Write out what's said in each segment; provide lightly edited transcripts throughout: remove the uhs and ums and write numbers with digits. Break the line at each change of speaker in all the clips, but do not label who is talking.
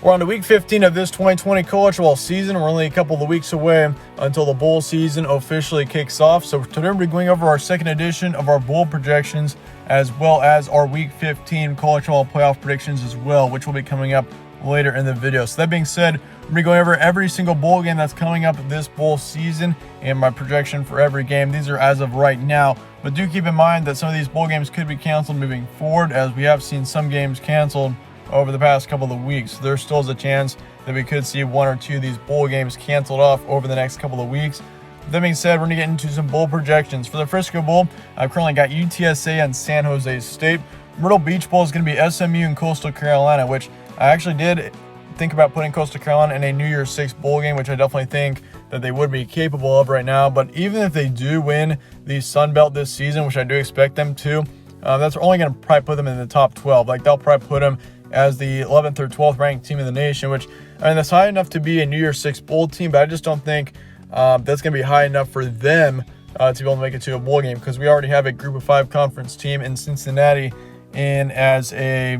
We're on to week 15 of this 2020 college football season. We're only a couple of weeks away until the bowl season officially kicks off. So today we'll be going over our second edition of our bowl projections, as well as our week 15 college football playoff predictions as well, which will be coming up later in the video. So that being said, we'll be going over every single bowl game that's coming up this bowl season and my projection for every game. These are as of right now, but do keep in mind that some of these bowl games could be canceled moving forward, as we have seen some games canceled over the past couple of weeks. There still is a chance that we could see one or two of these bowl games canceled off over the next couple of weeks. That being said, we're going to get into some bowl projections. For the Frisco Bowl, I've currently got UTSA and San Jose State. Myrtle Beach Bowl is going to be SMU and Coastal Carolina, which I actually did think about putting Coastal Carolina in a New Year's Six bowl game, which I definitely think that they would be capable of right now. But even if they do win the Sun Belt this season, which I do expect them to, that's only going to probably put them in the top 12. Like, they'll probably put them as the 11th or 12th ranked team in the nation, which, I mean, that's high enough to be a New Year's Six bowl team, but I just don't think that's going to be high enough for them to be able to make it to a bowl game, because we already have a group of five conference team in Cincinnati and as a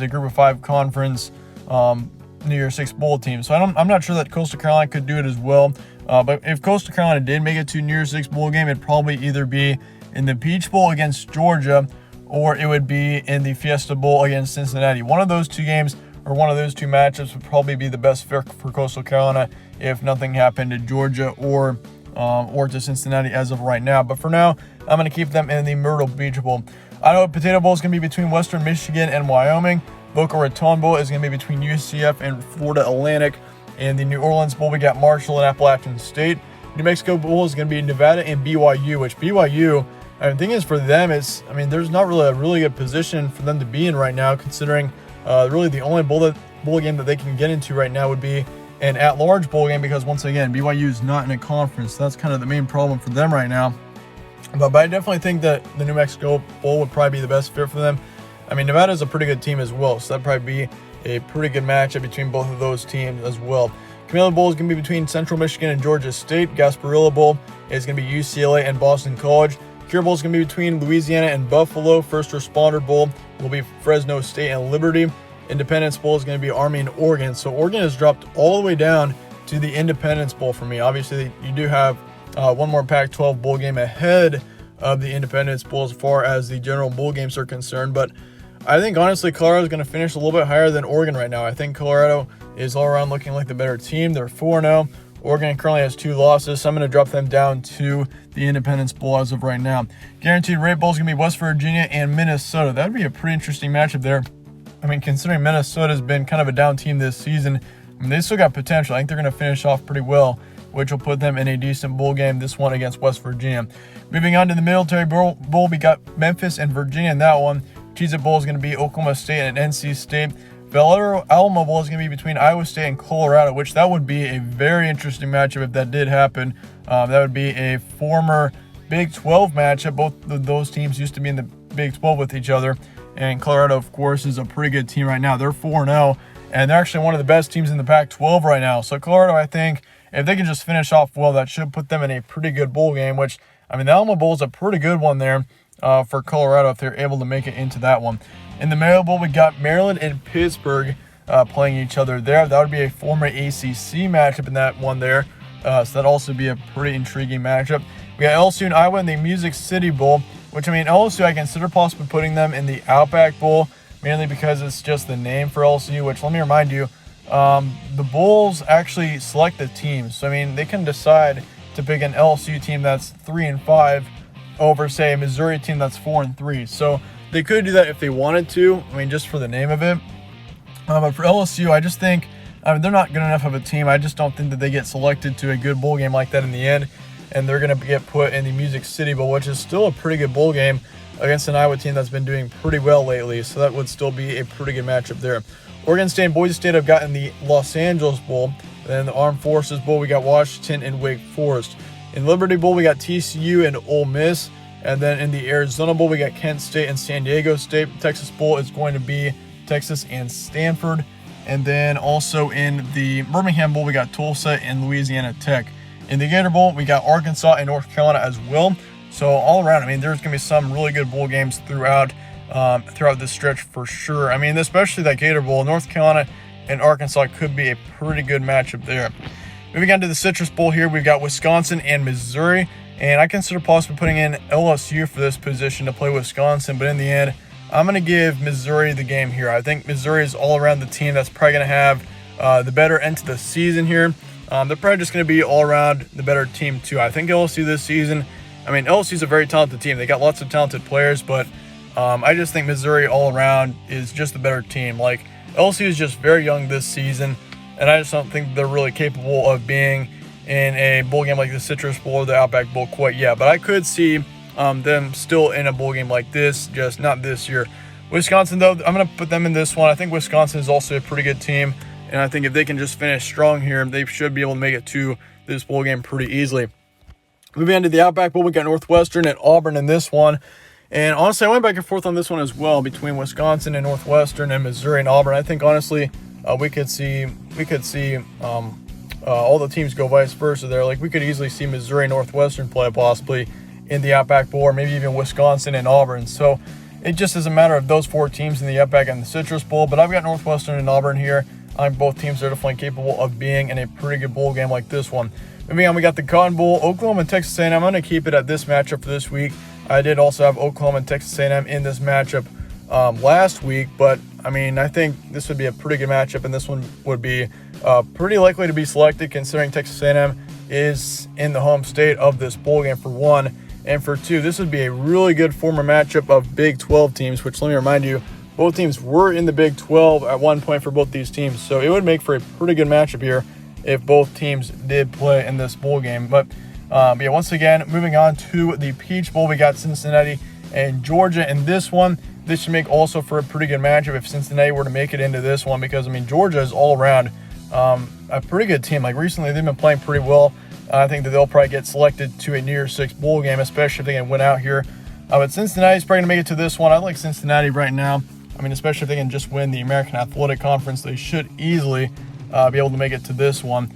group of five conference New Year's Six bowl team. So I'm not sure that Coastal Carolina could do it as well. But if Coastal Carolina did make it to a New Year's Six bowl game, it'd probably either be in the Peach Bowl against Georgia, or it would be in the Fiesta Bowl against Cincinnati. One of those two games, or one of those two matchups, would probably be the best fit for Coastal Carolina if nothing happened to Georgia or to Cincinnati as of right now. But for now, I'm going to keep them in the Myrtle Beach Bowl. Iowa Potato Bowl is going to be between Western Michigan and Wyoming. Boca Raton Bowl is going to be between UCF and Florida Atlantic. In the New Orleans Bowl, we got Marshall and Appalachian State. New Mexico Bowl is going to be Nevada and BYU, which BYU, the thing is for them is, there's not really a really good position for them to be in right now, considering really the only bowl game that they can get into right now would be an at-large bowl game, because once again, BYU is not in a conference. So that's kind of the main problem for them right now. But I definitely think that the New Mexico Bowl would probably be the best fit for them. Nevada is a pretty good team as well, so that'd probably be a pretty good matchup between both of those teams as well. Camilla Bowl is going to be between Central Michigan and Georgia State. Gasparilla Bowl is going to be UCLA and Boston College. Cure Bowl is going to be between Louisiana and Buffalo. First Responder Bowl will be Fresno State and Liberty. Independence Bowl is going to be Army and Oregon. So Oregon has dropped all the way down to the Independence Bowl for me. Obviously, you do have one more Pac-12 bowl game ahead of the Independence Bowl as far as the general bowl games are concerned. But I think, honestly, Colorado is going to finish a little bit higher than Oregon right now. I think Colorado is all around looking like the better team. They're 4-0. Oregon currently has 2 losses, so I'm going to drop them down to the Independence Bowl as of right now. Guaranteed Rate Bowl is going to be West Virginia and Minnesota. That would be a pretty interesting matchup there. Considering Minnesota's been kind of a down team this season, they still got potential. I think they're going to finish off pretty well, which will put them in a decent bowl game, this one against West Virginia. Moving on to the Military Bowl, we got Memphis and Virginia in that one. Cheez-It Bowl is going to be Oklahoma State and NC State. Valero Alamo Bowl is going to be between Iowa State and Colorado, which that would be a very interesting matchup if that did happen. That would be a former Big 12 matchup. Both of those teams used to be in the Big 12 with each other. And Colorado, of course, is a pretty good team right now. They're 4-0, and they're actually one of the best teams in the Pac-12 right now. So Colorado, I think, if they can just finish off well, that should put them in a pretty good bowl game, which, the Alamo Bowl is a pretty good one there for Colorado if they're able to make it into that one. In the Maryland Bowl, we got Maryland and Pittsburgh playing each other there. That would be a former ACC matchup in that one there. So that'd also be a pretty intriguing matchup. We got LSU and Iowa in the Music City Bowl, which, LSU, I consider possibly putting them in the Outback Bowl, mainly because it's just the name for LSU, which, let me remind you, the Bulls actually select the teams. So, they can decide to pick an LSU team that's 3-5 over, say, a Missouri team that's 4-3. So they could do that if they wanted to, just for the name of it. But for LSU, I just think, they're not good enough of a team. I just don't think that they get selected to a good bowl game like that in the end. And they're going to get put in the Music City Bowl, which is still a pretty good bowl game against an Iowa team that's been doing pretty well lately. So that would still be a pretty good matchup there. Oregon State and Boise State have gotten the Los Angeles Bowl. And then the Armed Forces Bowl, we got Washington and Wake Forest. In Liberty Bowl, we got TCU and Ole Miss. And then in the Arizona Bowl, we got Kent State and San Diego State. Texas Bowl is going to be Texas and Stanford. And then also in the Birmingham Bowl, we got Tulsa and Louisiana Tech. In the Gator Bowl, we got Arkansas and North Carolina as well. So all around, there's going to be some really good bowl games throughout this stretch for sure. Especially that Gator Bowl. North Carolina and Arkansas could be a pretty good matchup there. Moving on to the Citrus Bowl here, we've got Wisconsin and Missouri, and I consider possibly putting in LSU for this position to play Wisconsin, but in the end, I'm going to give Missouri the game here. I think Missouri is all around the team that's probably going to have the better end to the season here. They're probably just going to be all around the better team too. I think LSU this season, LSU is a very talented team. They got lots of talented players, but I just think Missouri all around is just the better team. Like, LSU is just very young this season, and I just don't think they're really capable of being in a bowl game like the Citrus Bowl or the Outback Bowl quite yet. But I could see them still in a bowl game like this, just not this year. Wisconsin, though, I'm going to put them in this one. I think Wisconsin is also a pretty good team, and I think if they can just finish strong here, they should be able to make it to this bowl game pretty easily. Moving on to the Outback Bowl, we got Northwestern and Auburn in this one. And honestly, I went back and forth on this one as well between Wisconsin and Northwestern and Missouri and Auburn. I think honestly, we could see all the teams go vice versa there. Like, we could easily see Missouri and Northwestern play possibly in the Outback Bowl, or maybe even Wisconsin and Auburn. So it just is a matter of those four teams in the Outback and the Citrus Bowl. But I've got Northwestern and Auburn here. I think both teams are definitely capable of being in a pretty good bowl game like this one. Moving on, we got the Cotton Bowl, Oklahoma and Texas A&M. I'm going to keep it at this matchup for this week. I did also have Oklahoma and Texas A&M in this matchup last week, but I think this would be a pretty good matchup, and this one would be pretty likely to be selected considering Texas A&M is in the home state of this bowl game for one, and for two, this would be a really good former matchup of Big 12 teams, which let me remind you, both teams were in the Big 12 at one point for both these teams, so it would make for a pretty good matchup here if both teams did play in this bowl game. But once again, moving on to the Peach Bowl, we got Cincinnati and Georgia in this one. This should make also for a pretty good matchup if Cincinnati were to make it into this one, because Georgia is all around a pretty good team. Like, recently they've been playing pretty well. I think that they'll probably get selected to a New Year's Six bowl game, especially if they can win out here. But Cincinnati's probably going to make it to this one. I like Cincinnati right now. Especially if they can just win the American Athletic Conference, they should easily be able to make it to this one.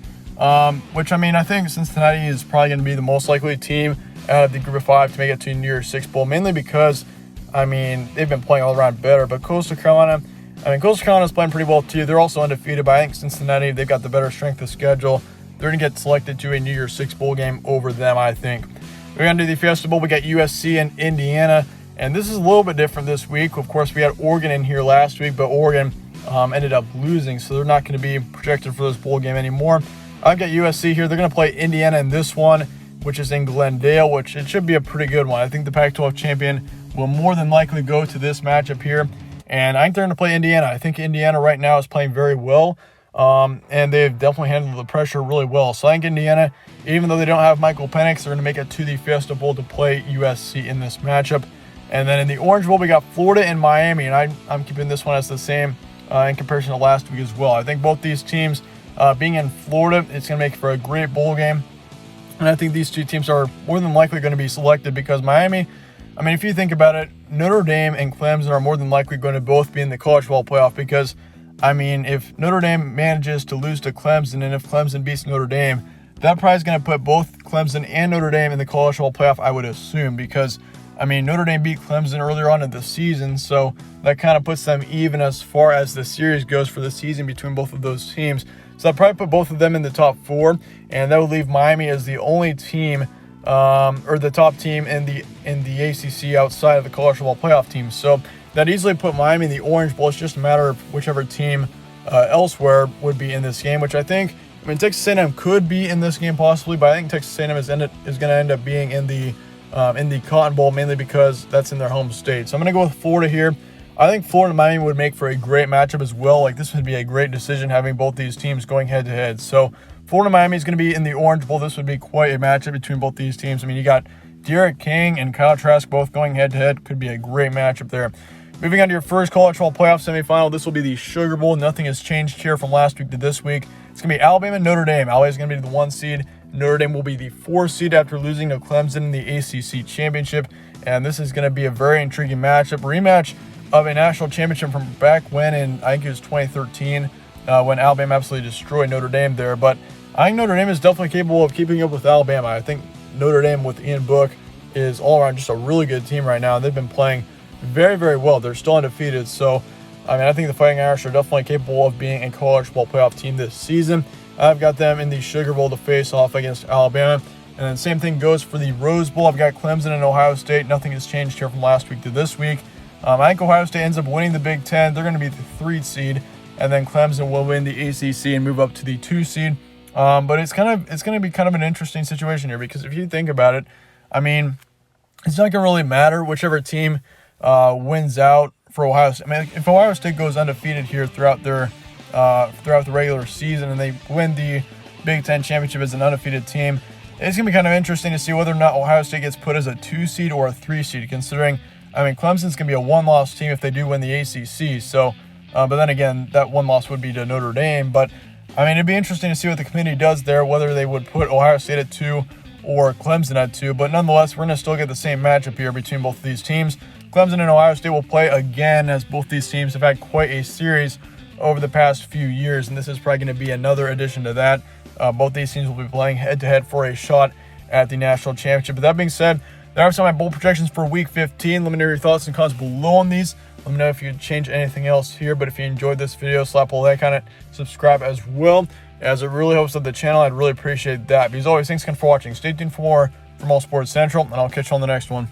Which, I think Cincinnati is probably going to be the most likely team out of the group of five to make it to New Year's Six Bowl, mainly because, they've been playing all around better. But Coastal Carolina is playing pretty well too. They're also undefeated, but I think Cincinnati, they've got the better strength of schedule. They're going to get selected to a New Year's Six Bowl game over them, I think. We're going to do the Fiesta Bowl. We got USC and Indiana, and this is a little bit different this week. Of course, we had Oregon in here last week, but Oregon ended up losing, so they're not going to be projected for this bowl game anymore. I've got USC here. They're going to play Indiana in this one, which is in Glendale, which it should be a pretty good one. I think the Pac-12 champion will more than likely go to this matchup here, and I think they're going to play Indiana. I think Indiana right now is playing very well, and they've definitely handled the pressure really well. So I think Indiana, even though they don't have Michael Penix, they're going to make it to the Fiesta Bowl to play USC in this matchup. And then in the Orange Bowl, we got Florida and Miami, and I'm keeping this one as the same in comparison to last week as well. I think both these teams, being in Florida, it's going to make for a great bowl game. And I think these two teams are more than likely going to be selected because Miami, if you think about it, Notre Dame and Clemson are more than likely going to both be in the college football playoff because, if Notre Dame manages to lose to Clemson and if Clemson beats Notre Dame, that probably is going to put both Clemson and Notre Dame in the college football playoff, I would assume, because Notre Dame beat Clemson earlier on in the season, so that kind of puts them even as far as the series goes for the season between both of those teams. So I'll probably put both of them in the top four, and that would leave Miami as the only team, or the top team in the ACC outside of the college football playoff teams. So that easily put Miami in the Orange Bowl. It's just a matter of whichever team elsewhere would be in this game, which I think, Texas A&M could be in this game possibly, but I think Texas A&M is going to end up being in the Cotton Bowl, mainly because that's in their home state. So I'm going to go with Florida here. I think Florida and Miami would make for a great matchup as well. Like, this would be a great decision having both these teams going head-to-head. So Florida and Miami is going to be in the Orange Bowl. This would be quite a matchup between both these teams. You got Derek King and Kyle Trask both going head-to-head. Could be a great matchup there. Moving on to your first college football playoff semifinal, this will be the Sugar Bowl. Nothing has changed here from last week to this week. It's going to be Alabama and Notre Dame. Alabama is going to be the 1 seed. Notre Dame will be the 4 seed after losing to Clemson in the ACC championship. And this is going to be a very intriguing matchup. Rematch of a national championship from back when I think it was 2013 when Alabama absolutely destroyed Notre Dame there. But I think Notre Dame is definitely capable of keeping up with Alabama. I think Notre Dame with Ian Book is all around just a really good team right now. They've been playing very, very well. They're still undefeated. So I mean, I think the Fighting Irish are definitely capable of being a college football playoff team this season. I've got them in the Sugar Bowl to face off against Alabama. And then same thing goes for the Rose Bowl. I've got Clemson and Ohio State. Nothing has changed here from last week to this week. I think Ohio State ends up winning the Big Ten. They're going to be the 3 seed. And then Clemson will win the ACC and move up to the 2 seed. But it's going to be kind of an interesting situation here, because if you think about it, I mean, it's not going to really matter whichever team wins out for Ohio State. I mean, if Ohio State goes undefeated here throughout the regular season and they win the Big Ten championship as an undefeated team, it's going to be kind of interesting to see whether or not Ohio State gets put as a 2 seed or a 3 seed, considering, I mean, Clemson's going to be a 1-loss team if they do win the ACC. So, but then again, that 1 loss would be to Notre Dame. But, I mean, it'd be interesting to see what the committee does there, whether they would put Ohio State at 2 or Clemson at 2. But nonetheless, we're going to still get the same matchup here between both of these teams. Clemson and Ohio State will play again, as both these teams have had quite a series over the past few years, and this is probably going to be another addition to that. Both these teams will be playing head-to-head for a shot at the national championship. But that being said, there are some of my bowl projections for Week 15. Let me know your thoughts and comments below on these. Let me know if you'd change anything else here. But if you enjoyed this video, slap a like on it, subscribe as well, as it really helps out the channel. I'd really appreciate that. Because always, thanks again for watching. Stay tuned for more from All Sports Central, and I'll catch you on the next one.